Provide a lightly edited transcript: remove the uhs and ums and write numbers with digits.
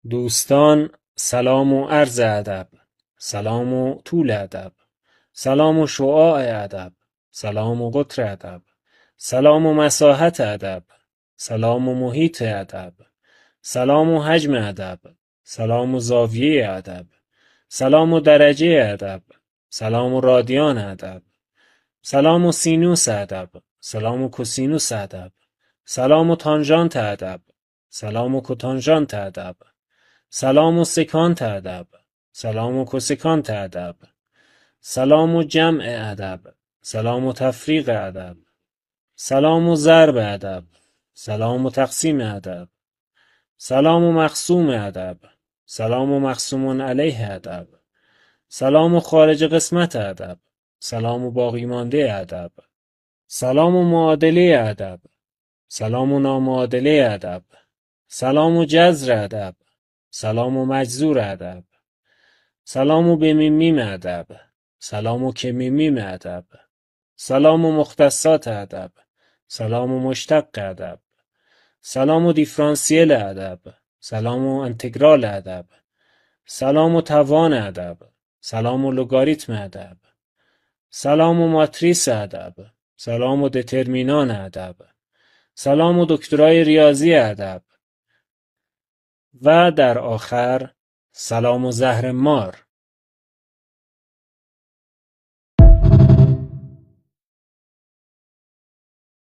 دوستان سلام و عرض ادب، سلام و طول ادب، سلام و شعاع ادب، سلام و قطر ادب، سلام و مساحت ادب، سلام و محیط ادب، سلام و حجم ادب، سلام و زاویه ادب، سلام و درجه ادب، سلام و رادیان ادب، سلام و سینوس ادب، سلام و کوسینوس ادب، سلام و تانژانت ادب، سلام و کوتانژانت ادب، سلام و سکانت ادب، سلام و کوسکانت ادب، سلام و جمع ادب، سلام و تفریق ادب، سلام و ضرب ادب، سلام و تقسیم ادب، سلام و مقسوم ادب، سلام و مقسوم علیه ادب، سلام و خارج قسمت ادب، سلام و باقی مانده ادب، سلام و معادله ادب، سلام و نامعادله ادب، سلام و جذر ادب، سلام و مجذور ادب، سلام و بمیمیم ادب، سلام و کمیمیم ادب، سلام و مختصات ادب، سلام و مشتق ادب، سلام و دیفرانسیل ادب، سلام و انتگرال ادب، سلام و توان ادب، سلام و لگاریتم ادب، سلام و ماتریس ادب، سلام و دترمینان ادب، سلام و دکترای ریاضی ادب و در آخر سلام و زهر مار.